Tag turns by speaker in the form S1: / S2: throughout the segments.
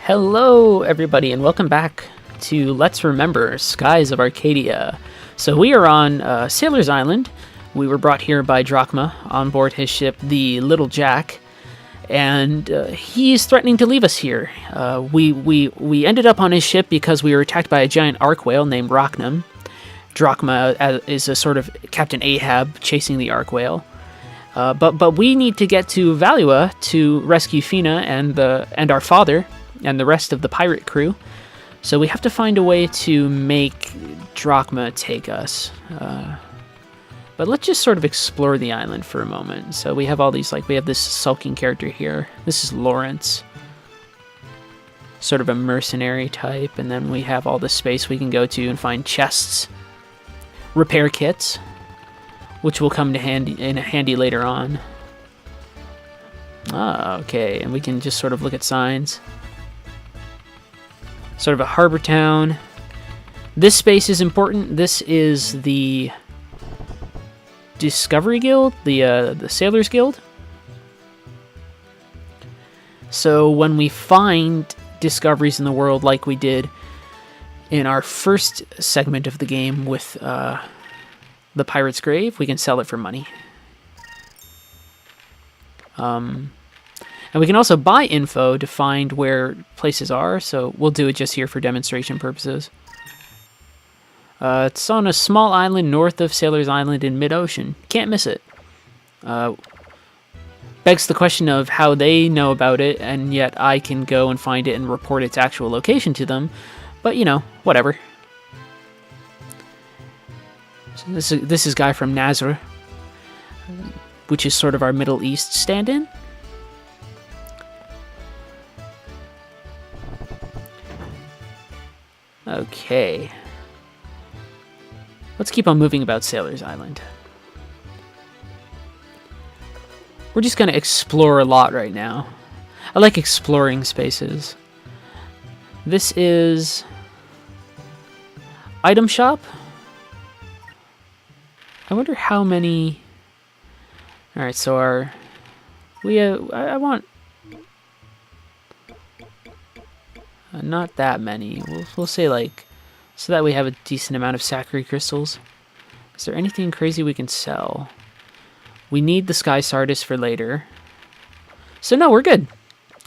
S1: Hello, everybody, and welcome back to Let's Remember Skies of Arcadia. So we are on Sailor's Island. We were brought here by Drachma on board his ship, the Little Jack, and he's threatening to leave us here. We ended up on his ship because we were attacked by a giant arc whale named Rachnam. Drachma is a sort of Captain Ahab chasing the arc whale. But we need to get to Valua to rescue Fina and our father and the rest of the pirate crew. So we have to find a way to make Drachma take us. But let's just sort of explore the island for a moment. So we have all these, we have this sulking character here. This is Lawrence. Sort of a mercenary type. And then we have all this space we can go to and find chests. Repair kits, which will come to handy later on. Okay, and we can just sort of look at signs. Sort of a harbor town. This space is important. This is the Discovery Guild, the Sailors Guild. So when we find discoveries in the world like we did in our first segment of the game with the Pirate's Grave, we can sell it for money. And we can also buy info to find where places are, so we'll do it just here for demonstration purposes. It's on a small island north of Sailor's Island in mid-ocean. Can't miss it. Begs the question of how they know about it, and yet I can go and find it and report its actual location to them. But, you know, whatever. So this is Guy from Nazareth, which is sort of our Middle East stand-in. Okay. Let's keep on moving about Sailor's Island. We're just going to explore a lot right now. I like exploring spaces. This is item shop. I wonder how many. All right, so I want not that many. We'll say so that we have a decent amount of Sakura crystals. Is there anything crazy we can sell? We need the Sky Sardis for later. So no, we're good.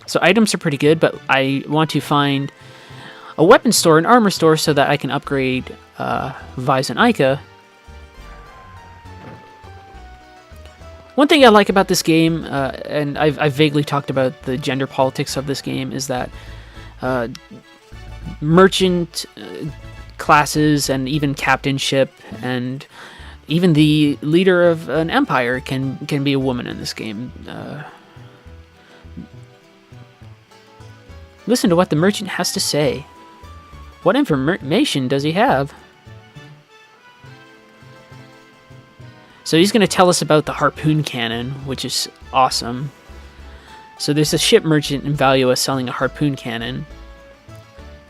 S1: So items are pretty good, but I want to find a weapon store, an armor store, so that I can upgrade Vise and Ica. One thing I like about this game, and I've vaguely talked about the gender politics of this game, is that merchant classes and even captainship and even the leader of an empire can be a woman in this game. Listen to what the merchant has to say. What information does he have? So he's going to tell us about the harpoon cannon, which is awesome. So there's a ship merchant in Valua selling a harpoon cannon,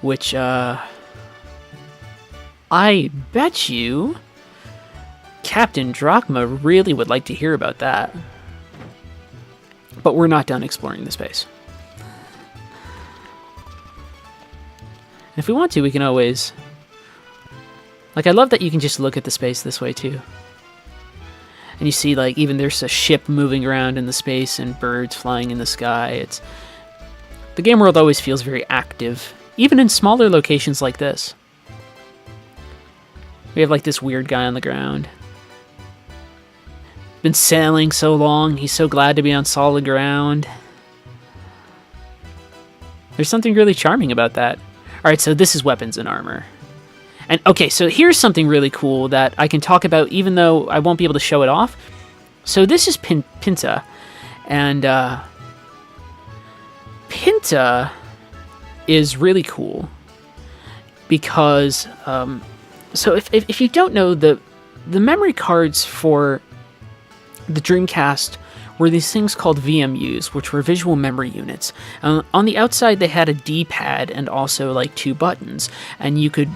S1: which I bet you Captain Drachma really would like to hear about that. But we're not done exploring the space. And if we want to, we can always... I love that you can just look at the space this way, too. And you see, even there's a ship moving around in the space and birds flying in the sky. The game world always feels very active, even in smaller locations like this. We have, this weird guy on the ground. Been sailing so long, he's so glad to be on solid ground. There's something really charming about that. Alright, so this is weapons and armor. And okay, so here's something really cool that I can talk about even though I won't be able to show it off. So this is Pinta. And Pinta is really cool because so if you don't know, the memory cards for the Dreamcast were these things called VMUs, which were visual memory units. On the outside, they had a D-pad and also 2 buttons, and you could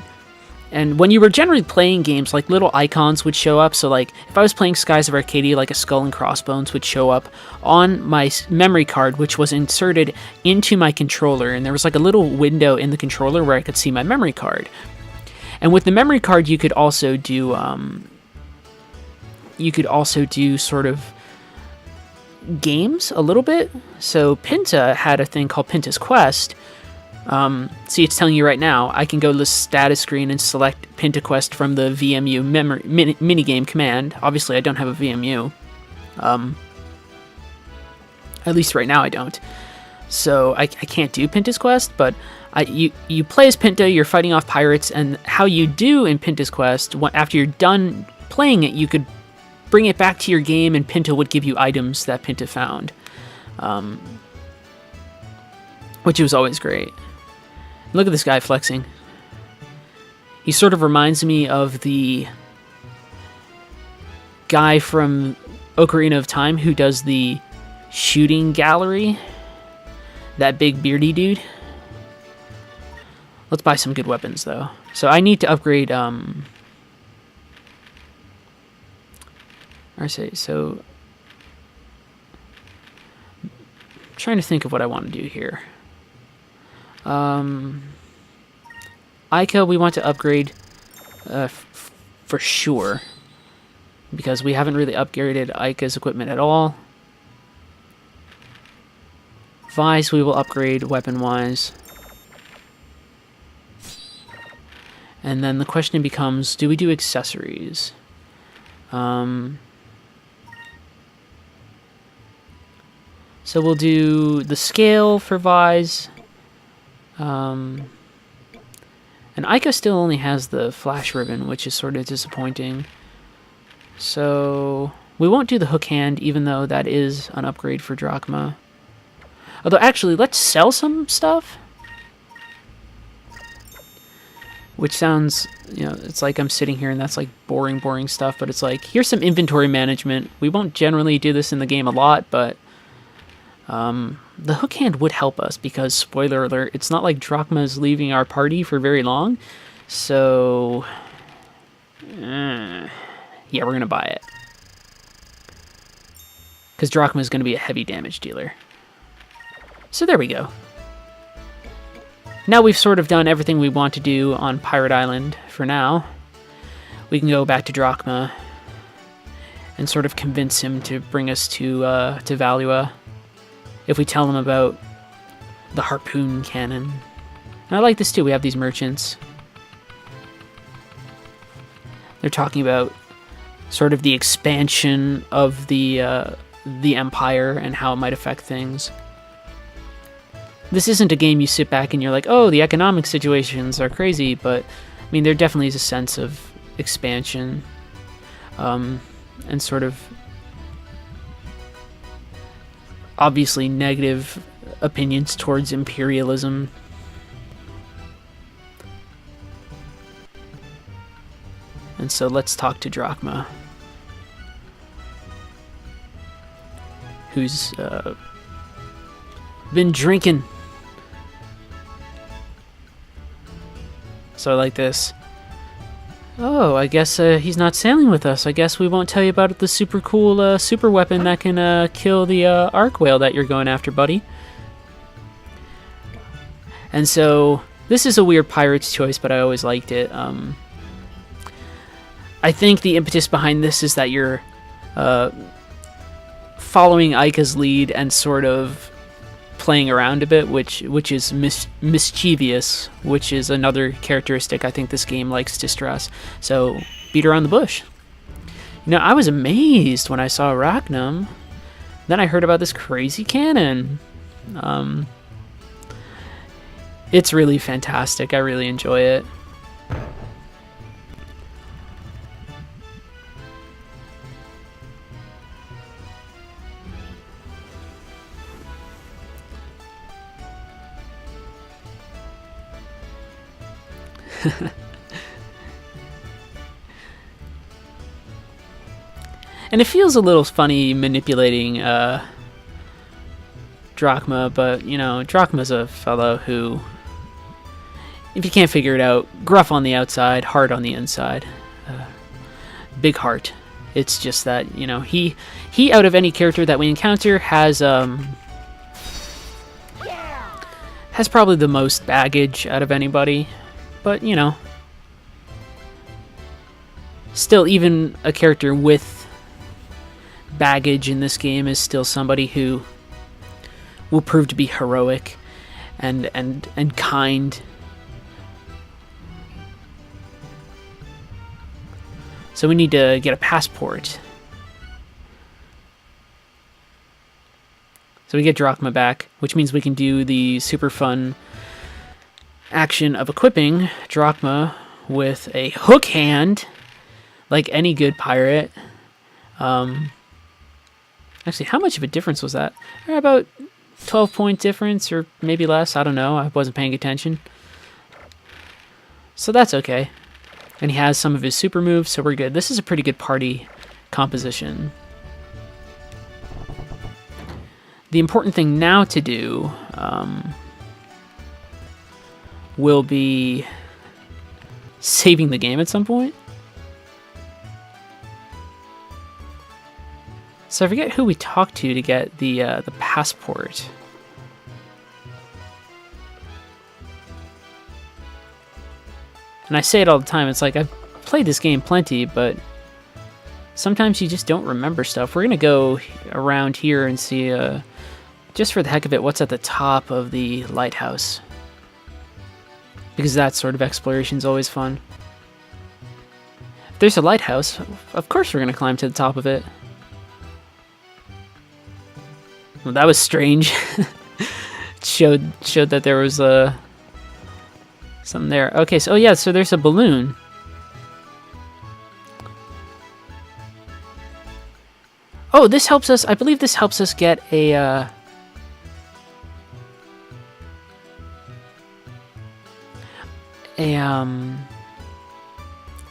S1: And when you were generally playing games, like little icons would show up. So like if I was playing Skies of Arcadia, like a skull and crossbones would show up on my memory card, which was inserted into my controller. And there was like a little window in the controller where I could see my memory card. And with the memory card, you could also do sort of games a little bit. So Pinta had a thing called Pinta's Quest. See, it's telling you right now, I can go to the status screen and select Pinta Quest from the VMU minigame command. Obviously, I don't have a VMU. At least right now I don't. So I can't do Pinta's Quest, but you play as Pinta, you're fighting off pirates, and how you do in Pinta's Quest, after you're done playing it, you could bring it back to your game, and Pinta would give you items that Pinta found. Which was always great. Look at this guy flexing. He sort of reminds me of the guy from Ocarina of Time who does the shooting gallery. That big beardy dude. Let's buy some good weapons, though. So I need to upgrade, I'm trying to think of what I want to do here. Ica, we want to upgrade for sure, because we haven't really upgraded Ica's equipment at all. Vice, we will upgrade weapon-wise. And then the question becomes, do we do accessories? So we'll do the scale for Vise. And Ica still only has the flash ribbon, which is sort of disappointing. So we won't do the hook hand, even though that is an upgrade for Drachma. Although, actually, let's sell some stuff. Which sounds, it's like I'm sitting here and that's like boring stuff, but it's like, here's some inventory management. We won't generally do this in the game a lot, but the hook hand would help us because, spoiler alert, it's not like Drachma is leaving our party for very long. So, yeah, we're going to buy it. Because Drachma is going to be a heavy damage dealer. So there we go. Now we've sort of done everything we want to do on Pirate Island for now. We can go back to Drachma and sort of convince him to bring us to Valua if we tell him about the harpoon cannon. And I like this too. We have these merchants. They're talking about sort of the expansion of the Empire and how it might affect things. This isn't a game you sit back and you're like, oh, the economic situations are crazy, but I mean, there definitely is a sense of expansion and sort of obviously negative opinions towards imperialism. And so let's talk to Drachma, who's been drinking. So I like this. Oh, I guess he's not sailing with us. I guess we won't tell you about the super cool super weapon that can kill the arc whale that you're going after, buddy. And so this is a weird pirate's choice, but I always liked it. I think the impetus behind this is that you're following Ica's lead and sort of playing around a bit, which is mischievous, which is another characteristic I think this game likes to stress. So beat around the bush. I was amazed when I saw Arachnum. Then I heard about this crazy cannon. It's really fantastic. I really enjoy it. And it feels a little funny manipulating Drachma, but Drachma's a fellow who if you can't figure it out, gruff on the outside, hard on the inside. Big heart. It's just that, you know, he out of any character that we encounter has probably the most baggage out of anybody. But, you know, still, even a character with baggage in this game is still somebody who will prove to be heroic and kind. So we need to get a passport. So we get Drachma back, which means we can do the super fun action of equipping Drachma with a hook hand, like any good pirate. Actually, how much of a difference was that? About 12-point difference, or maybe less. I don't know. I wasn't paying attention. So that's okay. And he has some of his super moves, so we're good. This is a pretty good party composition. The important thing now to do will be saving the game at some point. So I forget who we talked to get the passport. And I say it all the time, it's like, I've played this game plenty, but sometimes you just don't remember stuff. We're going to go around here and see, just for the heck of it, what's at the top of the lighthouse. Because that sort of exploration is always fun. If there's a lighthouse, of course we're going to climb to the top of it. Well, that was strange. It showed that there was something there. Okay, so, oh yeah, so there's a balloon. Oh, this helps us, I believe this helps us get a,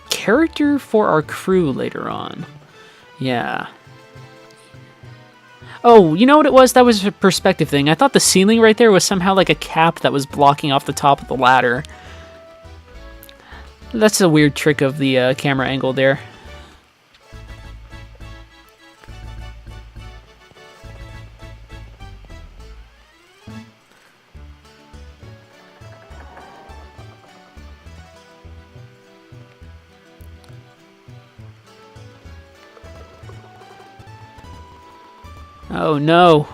S1: character for our crew later on. Yeah. Oh, you know what it was? That was a perspective thing. I thought the ceiling right there was somehow like a cap that was blocking off the top of the ladder. That's a weird trick of the camera angle there. Oh no,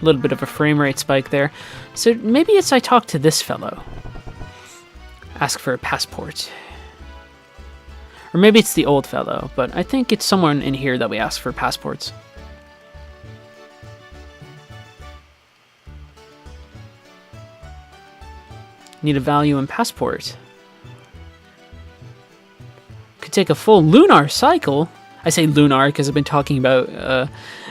S1: a little bit of a frame rate spike there. So maybe it's I talk to this fellow. Ask for a passport. Or maybe it's the old fellow, but I think it's someone in here that we ask for passports. Need a value and passport. Could take a full lunar cycle. I say lunar because I've been talking about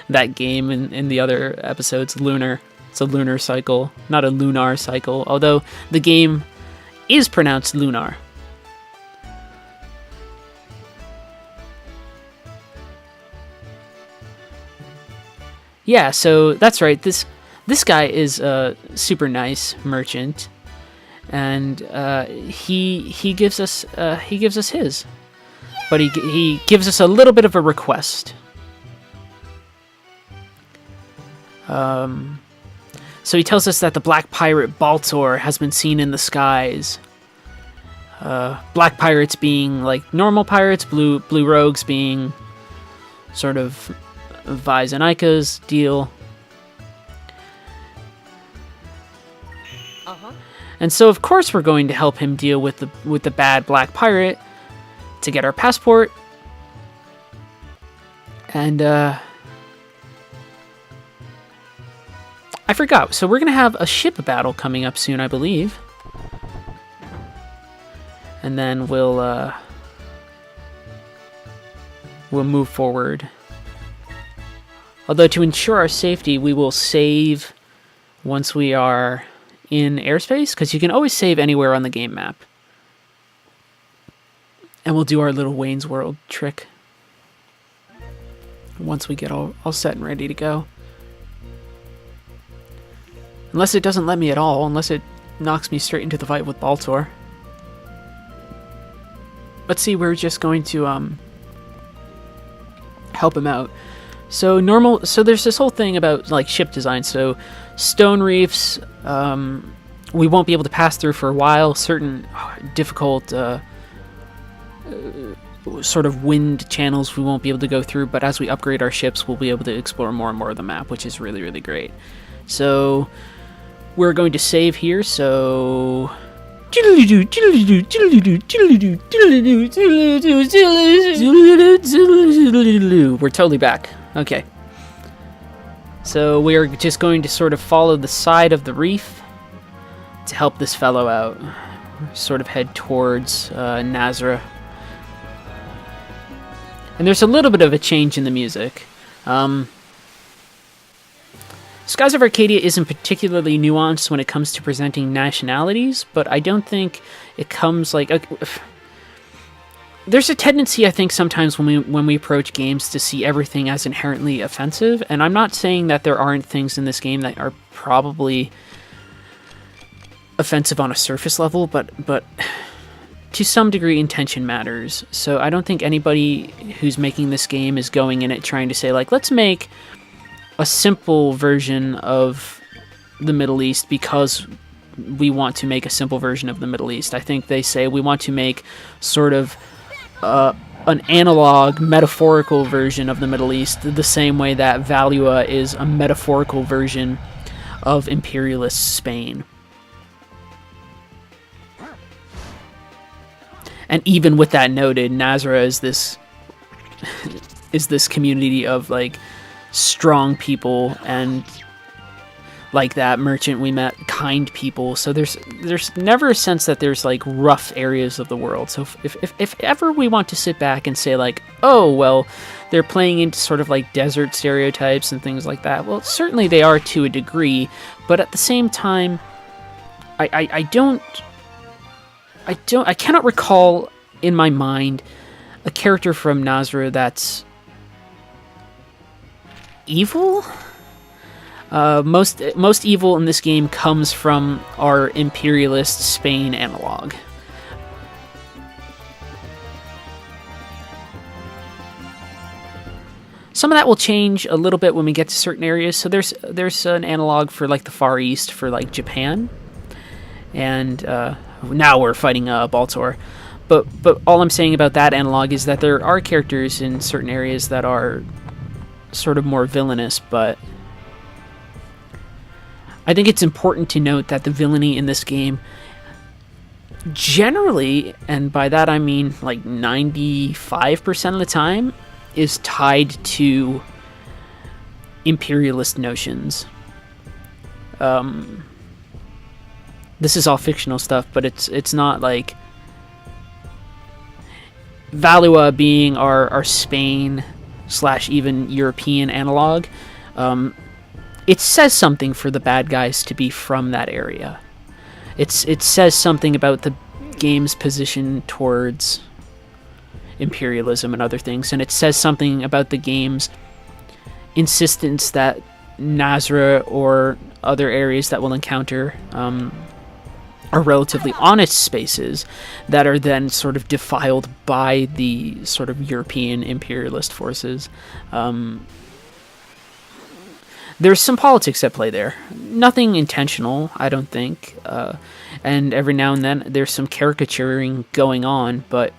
S1: that game in the other episodes. Lunar. It's a lunar cycle, not a lunar cycle. Although the game is pronounced lunar. Yeah, so that's right. This guy is a super nice merchant, and he gives us his, but he gives us a little bit of a request. So he tells us that the black pirate Baltor has been seen in the skies. Black pirates being like normal pirates, blue rogues being sort of Vi's and Ika's deal. And so of course we're going to help him deal with the bad black pirate to get our passport. And I forgot. So we're going to have a ship battle coming up soon, I believe. And then we'll move forward. Although to ensure our safety, we will save once we are in airspace, because you can always save anywhere on the game map. And we'll do our little Wayne's World trick once we get all set and ready to go. Unless it doesn't let me at all, unless it knocks me straight into the fight with Baltor. Let's see, we're just going to help him out. So there's this whole thing about like ship design. So stone reefs, we won't be able to pass through for a while. Certain difficult sort of wind channels we won't be able to go through, but as we upgrade our ships, we'll be able to explore more and more of the map, which is really, really great. So we're going to save here, so we're totally back. Okay. So we are just going to sort of follow the side of the reef to help this fellow out. Sort of head towards Nazra. And there's a little bit of a change in the music. Skies of Arcadia isn't particularly nuanced when it comes to presenting nationalities, but I don't think it comes like... There's a tendency, I think, sometimes when we approach games to see everything as inherently offensive, and I'm not saying that there aren't things in this game that are probably offensive on a surface level, but to some degree intention matters. So I don't think anybody who's making this game is going in it trying to say, like, let's make a simple version of the Middle East because we want to make a simple version of the Middle East. I think they say we want to make sort of an analog, metaphorical version of the Middle East, the same way that Valua is a metaphorical version of imperialist Spain. And even with that noted, Nazra is this community of like strong people, and like that merchant we met, kind people. So there's never a sense that there's like rough areas of the world. So if ever we want to sit back and say like, oh well, they're playing into sort of like desert stereotypes and things like that, well certainly they are to a degree, but at the same time I cannot recall in my mind a character from Nazra that's evil. Most evil in this game comes from our imperialist Spain analog. Some of that will change a little bit when we get to certain areas. So there's an analog for like the Far East for like Japan, and now we're fighting Baltor. But all I'm saying about that analog is that there are characters in certain areas that are sort of more villainous, but I think it's important to note that the villainy in this game generally, and by that I mean like 95% of the time, is tied to imperialist notions. This is all fictional stuff, but it's not like Valua being our Spain / even European analog. It says something for the bad guys to be from that area. It says something about the game's position towards imperialism and other things, and it says something about the game's insistence that Nazra or other areas that we'll encounter are relatively honest spaces that are then sort of defiled by the sort of European imperialist forces. There's some politics at play there. Nothing intentional, I don't think. And every now and then there's some caricaturing going on, but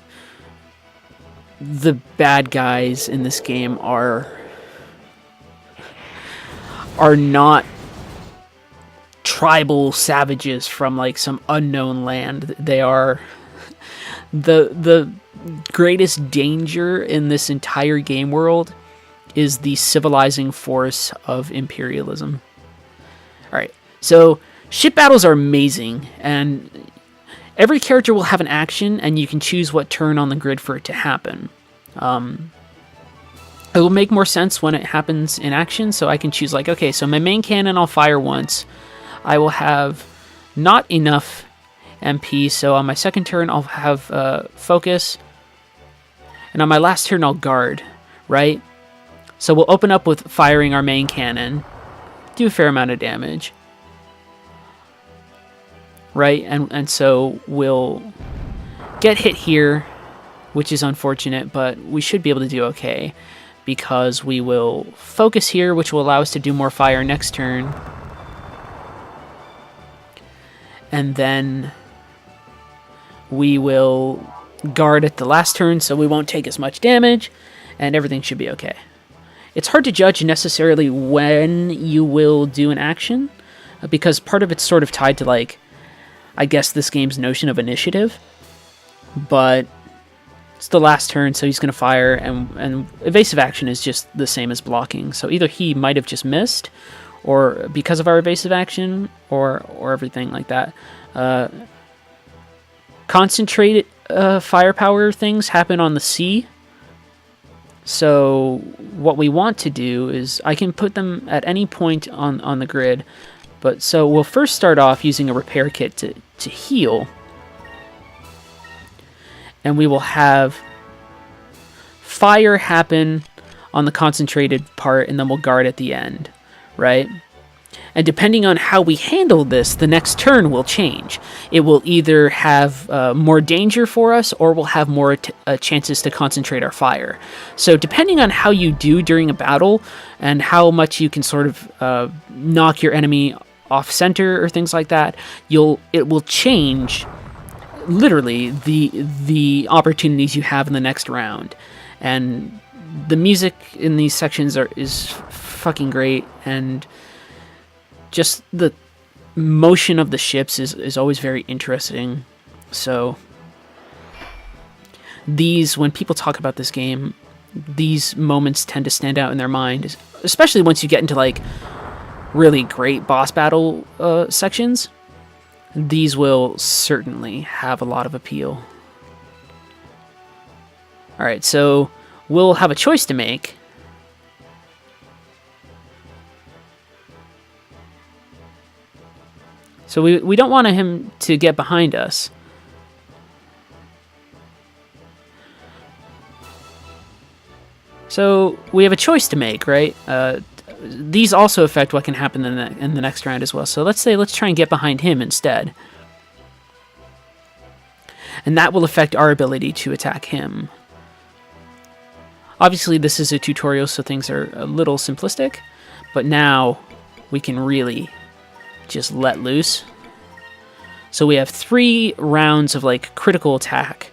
S1: the bad guys in this game are not tribal savages from like some unknown land. They are the greatest danger in this entire game world is the civilizing force of imperialism. Alright, so ship battles are amazing, and every character will have an action, and you can choose what turn on the grid for it to happen. It will make more sense when it happens in action, so I can choose like, okay, so my main cannon I'll fire once. I will have not enough MP, so on my second turn I'll have focus, and on my last turn I'll guard, right? So we'll open up with firing our main cannon, do a fair amount of damage. right? And so we'll get hit here, which is unfortunate, but we should be able to do okay, because we will focus here, which will allow us to do more fire next turn. And then we will guard at the last turn, so we won't take as much damage, and everything should be okay. It's hard to judge necessarily when you will do an action, because part of it's sort of tied to, like, I guess this game's notion of initiative. But it's the last turn, so he's going to fire, and evasive action is just the same as blocking. So either he might have just missed, or because of our evasive action, or everything like that. Concentrated firepower things happen on the sea. So what we want to do is, I can put them at any point on the grid. But so we'll first start off using a repair kit to heal. And we will have fire happen on the concentrated part, and then we'll guard at the end, right? And depending on how we handle this, the next turn will change. It will either have more danger for us, or we'll have more chances to concentrate our fire. So depending on how you do during a battle, and how much you can sort of knock your enemy off center or things like that, it will change literally the opportunities you have in the next round. And the music in these sections is fucking great, and just the motion of the ships is always very interesting. So when people talk about this game, these moments tend to stand out in their mind, especially once you get into like really great boss battle sections. These will certainly have a lot of appeal. Alright, so we'll have a choice to make. So we don't want him to get behind us. So we have a choice to make, right? These also affect what can happen in the next round as well. So let's try and get behind him instead. And that will affect our ability to attack him. Obviously, this is a tutorial, so things are a little simplistic. But now we can really just let loose. So we have 3 rounds of like critical attack.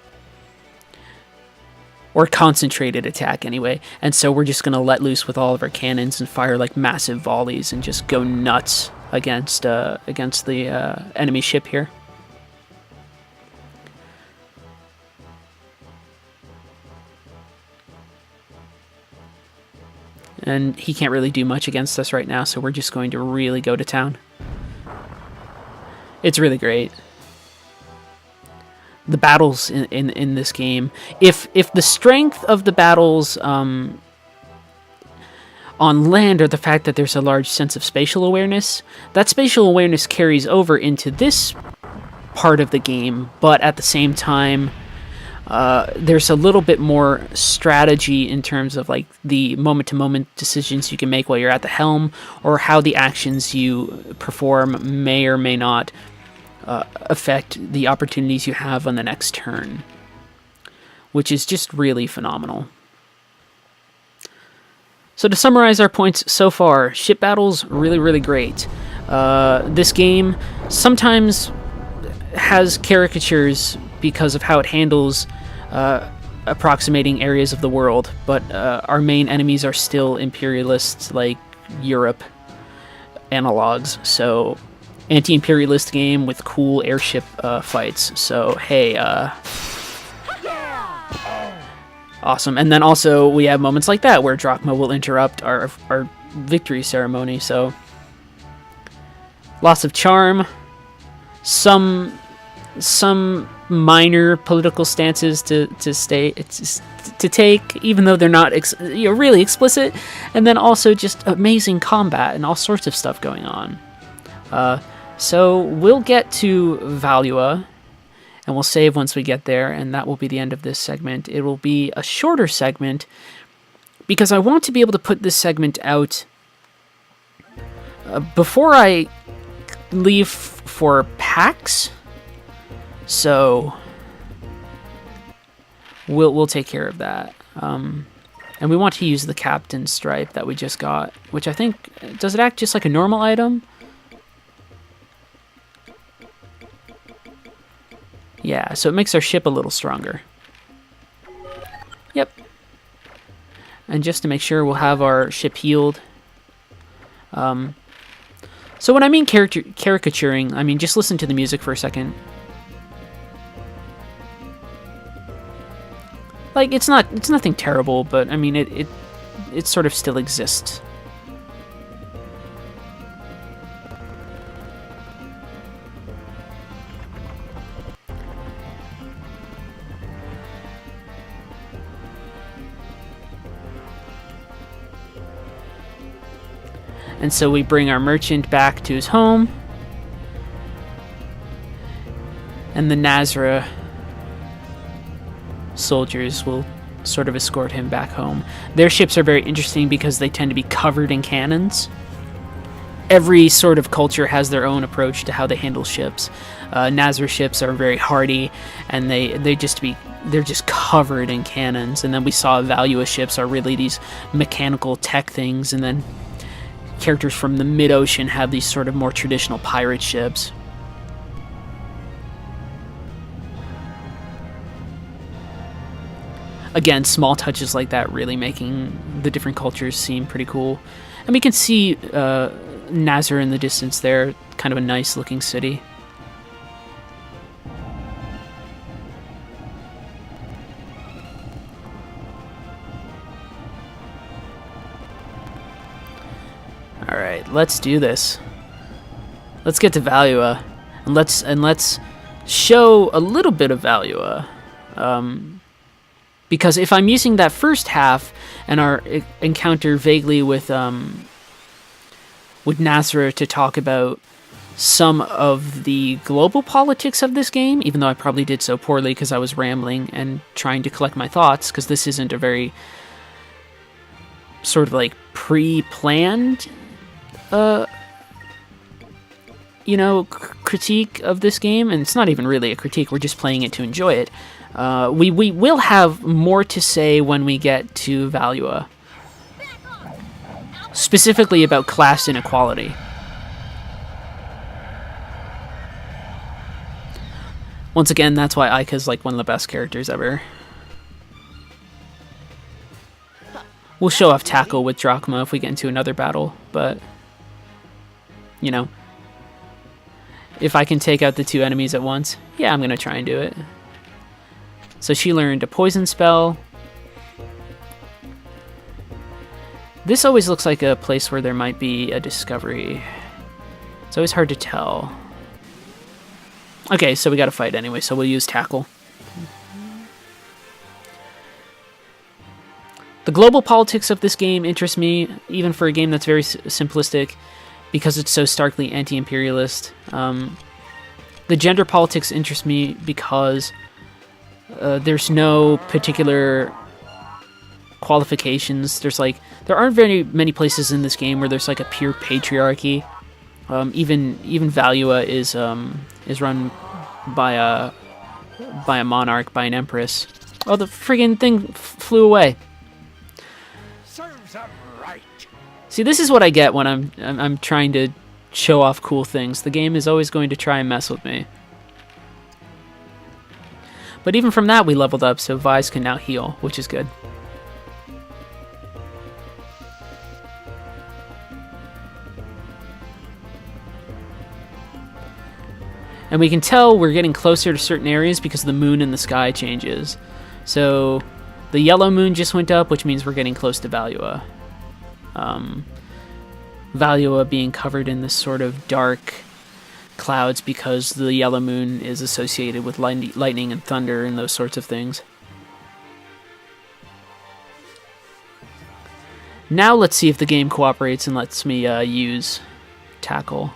S1: Or concentrated attack, anyway. And so we're just going to let loose with all of our cannons and fire like massive volleys and just go nuts against the enemy ship here. And he can't really do much against us right now, so we're just going to really go to town. It's really great. The battles in this game, if the strength of the battles on land are the fact that there's a large sense of spatial awareness, that spatial awareness carries over into this part of the game, but at the same time, there's a little bit more strategy in terms of like the moment-to-moment decisions you can make while you're at the helm, or how the actions you perform may or may not affect the opportunities you have on the next turn, which is just really phenomenal. So to summarize our points so far, ship battles, really, really great. This game sometimes has caricatures because of how it handles approximating areas of the world, but our main enemies are still imperialists like Europe analogs, so anti-imperialist game with cool airship fights. So hey, awesome. And then also we have moments like that where Drachma will interrupt our victory ceremony. So lots of charm, some minor political stances to take, even though they're not really explicit, and then also just amazing combat and all sorts of stuff going on. So we'll get to Valua, and we'll save once we get there, and that will be the end of this segment. It will be a shorter segment, because I want to be able to put this segment out before I leave for packs, so we'll take care of that. And we want to use the captain stripe that we just got, which I think, does it act just like a normal item? Yeah, so it makes our ship a little stronger. Yep. And just to make sure, we'll have our ship healed. So when I mean caricaturing, I mean just listen to the music for a second. Like, it's nothing terrible, but I mean it sort of still exists. And so we bring our merchant back to his home. And the Nazra soldiers will sort of escort him back home. Their ships are very interesting because they tend to be covered in cannons. Every sort of culture has their own approach to how they handle ships. Nazra ships are very hardy, and they're just covered in cannons. And then we saw Valua ships are really these mechanical tech things, and then characters from the mid-ocean have these sort of more traditional pirate ships. Again, small touches like that really making the different cultures seem pretty cool. And we can see Nazar in the distance there, kind of a nice looking city. Alright, let's do this. Let's get to Valua. And let's show a little bit of Valua. Because if I'm using that first half and our encounter vaguely with Nazra to talk about some of the global politics of this game, even though I probably did so poorly because I was rambling and trying to collect my thoughts, because this isn't a very sort of like pre-planned critique of this game, and it's not even really a critique, we're just playing it to enjoy it. We will have more to say when we get to Valua, specifically about class inequality. Once again, that's why Aika's like one of the best characters ever. We'll show off tackle with Drachma if we get into another battle, but you know, if I can take out the two enemies at once, yeah, I'm gonna try and do it. So she learned a poison spell. This always looks like a place where there might be a discovery. It's always hard to tell. Okay, so we gotta fight anyway, so we'll use tackle. The global politics of this game interests me, even for a game that's very simplistic, because it's so starkly anti-imperialist. The gender politics interest me because there's no particular qualifications. There aren't very many places in this game where there's like a pure patriarchy. Even Valua is run by a monarch, by an empress. Oh, the friggin' thing flew away. Serves 'em right. See, this is what I get when I'm trying to show off cool things. The game is always going to try and mess with me. But even from that, we leveled up, so Vise can now heal, which is good. And we can tell we're getting closer to certain areas because the moon in the sky changes. So the yellow moon just went up, which means we're getting close to Valua. Valua being covered in this sort of dark clouds because the yellow moon is associated with lightning and thunder and those sorts of things. Now let's see if the game cooperates and lets me use tackle.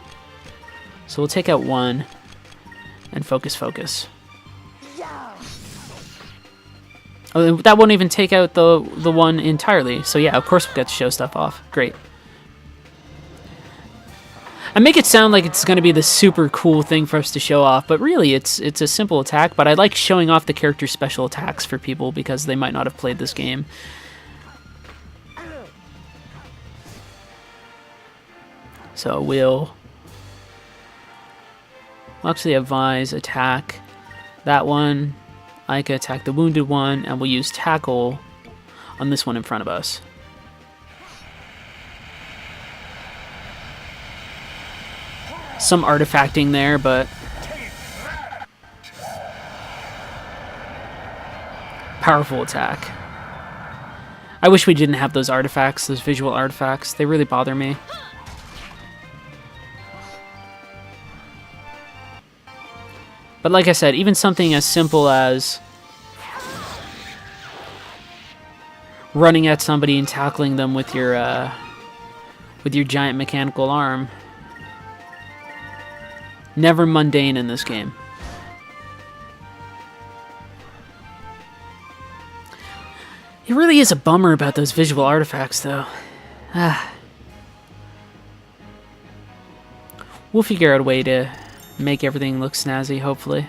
S1: So we'll take out one and focus. Oh, that won't even take out the one entirely. So yeah, of course we got to show stuff off. Great. I make it sound like it's going to be the super cool thing for us to show off, but really it's a simple attack, but I like showing off the character's special attacks for people because they might not have played this game. So we'll actually advise attack that one. I can attack the wounded one, and we'll use tackle on this one in front of us. Some artifacting there, but powerful attack. I wish we didn't have those artifacts, those visual artifacts. They really bother me. But like I said, even something as simple as running at somebody and tackling them with your giant mechanical arm. Never mundane in this game. It really is a bummer about those visual artifacts, though. We'll figure out a way to make everything look snazzy, hopefully.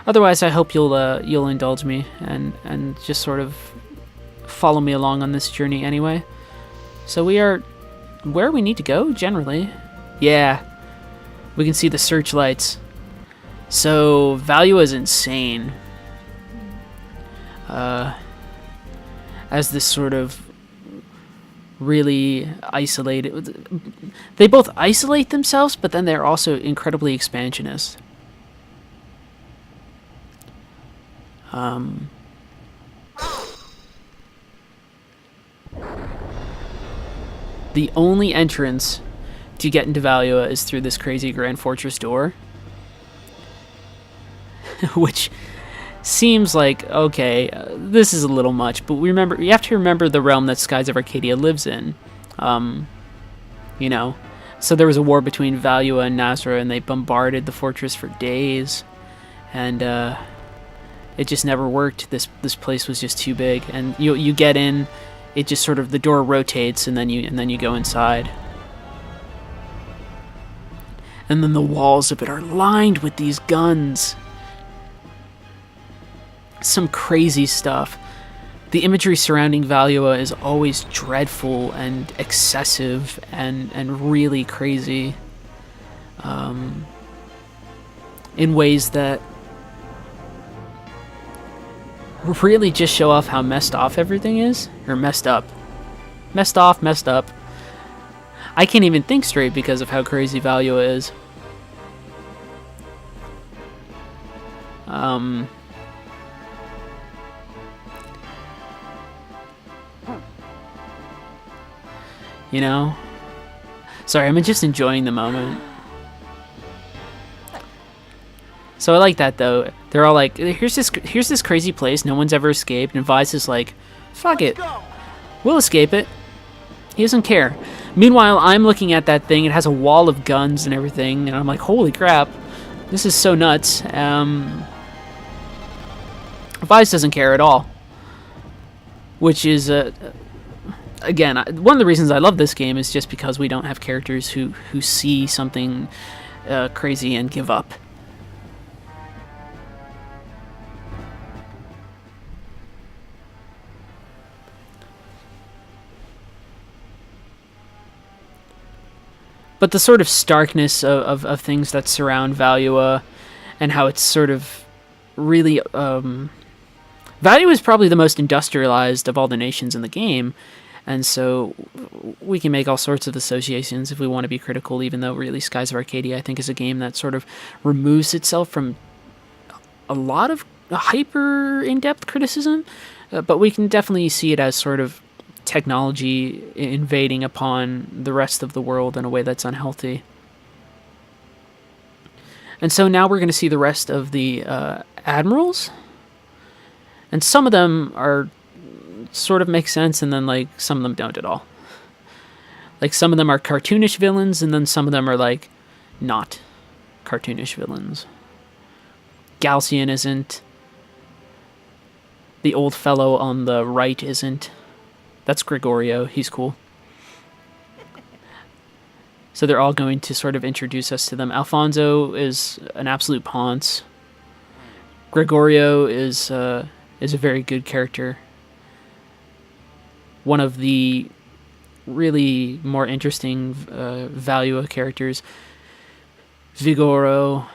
S1: Otherwise, I hope you'll indulge me and just sort of follow me along on this journey anyway. So we are where we need to go, generally. Yeah. We can see the searchlights. So, Valua is insane. As this sort of really isolated... They both isolate themselves, but then they're also incredibly expansionist. The only entrance to get into Valua is through this crazy Grand Fortress door. Which seems like, okay, this is a little much, but you have to remember the realm that Skies of Arcadia lives in. You know, so there was a war between Valua and Nazra, and they bombarded the fortress for days, and it just never worked. This place was just too big, and you get in, it just sort of, the door rotates, and then you go inside. And then the walls of it are lined with these guns. Some crazy stuff. The imagery surrounding Valua is always dreadful and excessive and really crazy. In ways that really just show off how messed off everything is. Or messed up. Messed off, messed up. I can't even think straight because of how crazy Valua is. You know? Sorry, I'm just enjoying the moment. So I like that, though. They're all like, here's this crazy place no one's ever escaped, and Vice is like, fuck it. We'll escape it. He doesn't care. Meanwhile, I'm looking at that thing. It has a wall of guns and everything, and I'm like, holy crap. This is so nuts. Vice doesn't care at all. Which is, again, one of the reasons I love this game is just because we don't have characters who see something crazy and give up. But the sort of starkness of things that surround Valua and how it's sort of really... Valua is probably the most industrialized of all the nations in the game, and so we can make all sorts of associations if we want to be critical, even though really Skies of Arcadia, I think, is a game that sort of removes itself from a lot of hyper in-depth criticism, but we can definitely see it as sort of technology invading upon the rest of the world in a way that's unhealthy. And so now we're going to see the rest of the admirals, and some of them are sort of make sense, and then like some of them don't at all. Like some of them are cartoonish villains, and then some of them are like not cartoonish villains. Galcian isn't. The old fellow on the right isn't. That's Gregorio. He's cool. So they're all going to sort of introduce us to them. Alfonso is an absolute ponce. Gregorio is a very good character. One of the really more interesting Valua characters. Vigoro,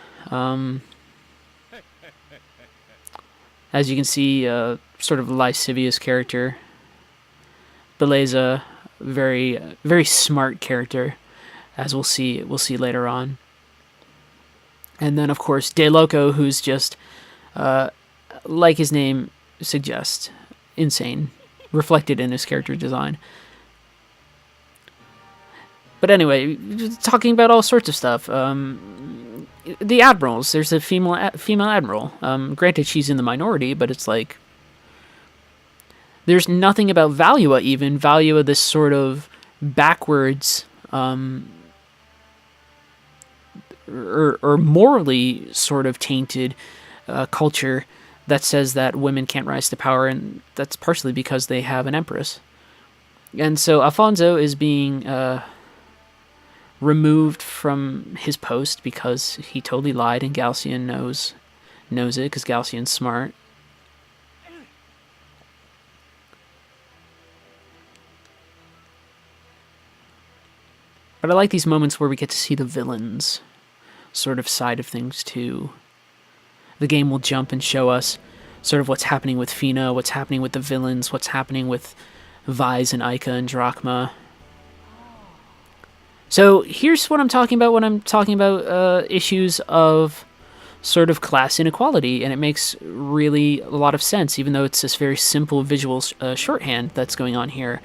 S1: as you can see, sort of lascivious character. Beleza, very very smart character, as we'll see later on. And then of course De Loco, who's just like his name suggests, insane, reflected in his character design. But anyway, talking about all sorts of stuff. The admirals. There's a female admiral. Granted, she's in the minority, but it's like there's nothing about Valua even. Valua, this sort of backwards or morally sort of tainted culture that says that women can't rise to power, and that's partially because they have an empress. And so Alfonso is being removed from his post because he totally lied, and Galcian knows it because Galcian's smart. But I like these moments where we get to see the villains sort of side of things too. The game will jump and show us sort of what's happening with Fina, what's happening with the villains, what's happening with Vise and Ica and Drachma. So here's what I'm talking about when I'm talking about issues of sort of class inequality, and it makes really a lot of sense, even though it's this very simple visual shorthand that's going on here.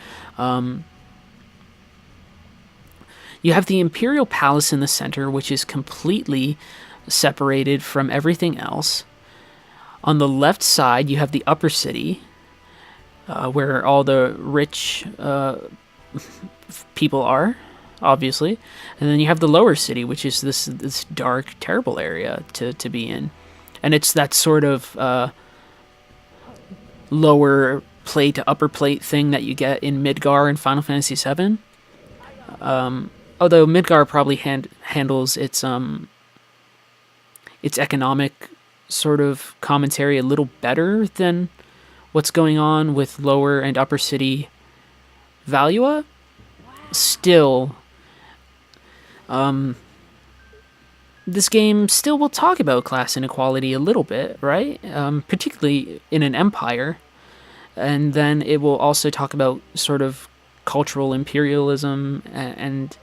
S1: You have the Imperial Palace in the center, which is completely separated from everything else. On the left side, you have the upper city, where all the rich people are, obviously. And then you have the lower city, which is this dark, terrible area to be in. And it's that sort of lower plate to upper plate thing that you get in Midgar in Final Fantasy VII. Although Midgar probably handles its economic sort of commentary a little better than what's going on with lower and upper city Valua. Still, this game still will talk about class inequality a little bit, right? Particularly in an empire. And then it will also talk about sort of cultural imperialism and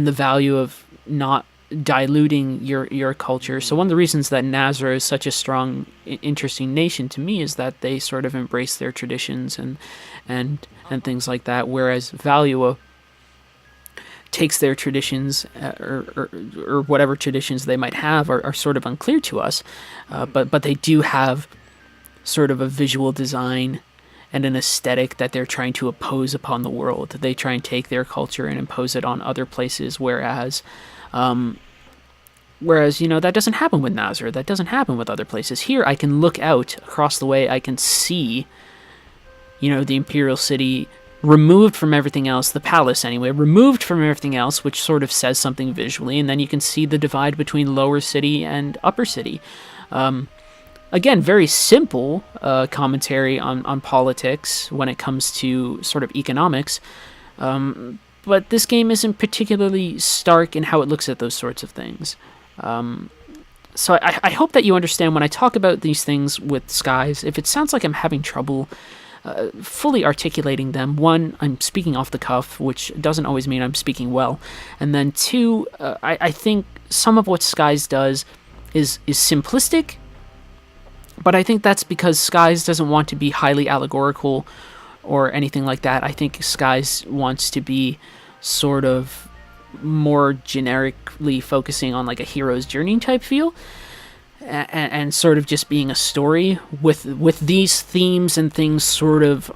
S1: the value of not diluting your culture. So one of the reasons that Nazra is such a strong, interesting nation to me is that they sort of embrace their traditions and things like that, whereas Valua takes their traditions or whatever traditions they might have are sort of unclear to us, but they do have sort of a visual design and an aesthetic that they're trying to oppose upon the world. They try and take their culture and impose it on other places, whereas that doesn't happen with Nazra. That doesn't happen with other places. Here, I can look out across the way. I can see, the Imperial City removed from everything else, the palace anyway, removed from everything else, which sort of says something visually, and then you can see the divide between lower city and upper city. Again, very simple commentary on politics when it comes to sort of economics, but this game isn't particularly stark in how it looks at those sorts of things. So I hope that you understand when I talk about these things with Skies, if it sounds like I'm having trouble fully articulating them. One, I'm speaking off the cuff, which doesn't always mean I'm speaking well. And then two, I think some of what Skies does is simplistic, but I think that's because Skies doesn't want to be highly allegorical or anything like that. I think Skies wants to be sort of more generically focusing on like a hero's journey type feel. And sort of just being a story with these themes and things sort of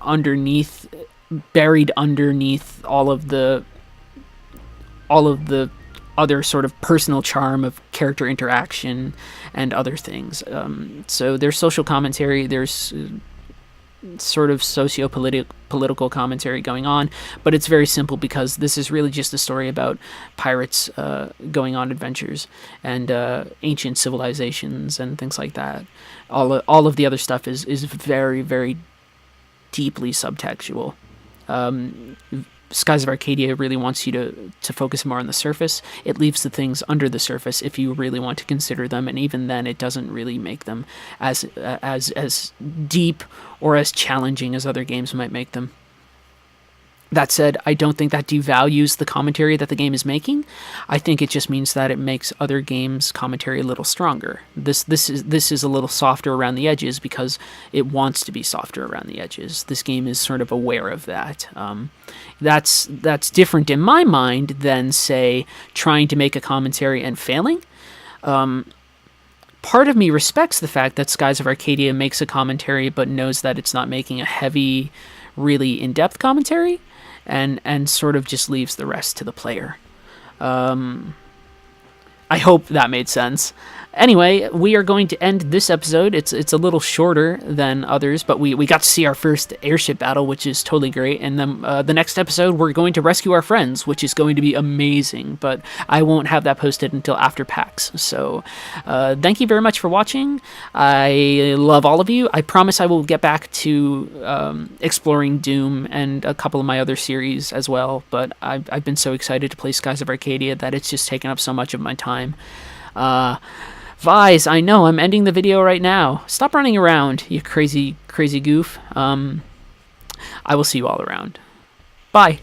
S1: buried underneath all of the other sort of personal charm of character interaction and other things. So there's social commentary, there's sort of socio-political commentary going on, but it's very simple because this is really just a story about pirates going on adventures and ancient civilizations and things like that. All of the other stuff is very, very deeply subtextual. Skies of Arcadia really wants you to focus more on the surface. It leaves the things under the surface if you really want to consider them, and even then, it doesn't really make them as deep or as challenging as other games might make them. That said, I don't think that devalues the commentary that the game is making. I think it just means that it makes other games' commentary a little stronger. This is a little softer around the edges because it wants to be softer around the edges. This game is sort of aware of that. That's different in my mind than, say, trying to make a commentary and failing. Part of me respects the fact that Skies of Arcadia makes a commentary but knows that it's not making a heavy, really in-depth commentary, and sort of just leaves the rest to the player. I hope that made sense. Anyway, we are going to end this episode. It's a little shorter than others, but we got to see our first airship battle, which is totally great. And then the next episode, we're going to rescue our friends, which is going to be amazing. But I won't have that posted until after PAX. So thank you very much for watching. I love all of you. I promise I will get back to exploring Doom and a couple of my other series as well. But I've been so excited to play Skies of Arcadia that it's just taken up so much of my time. Vise, I know, I'm ending the video right now. Stop running around, you crazy goof. I will see you all around. Bye.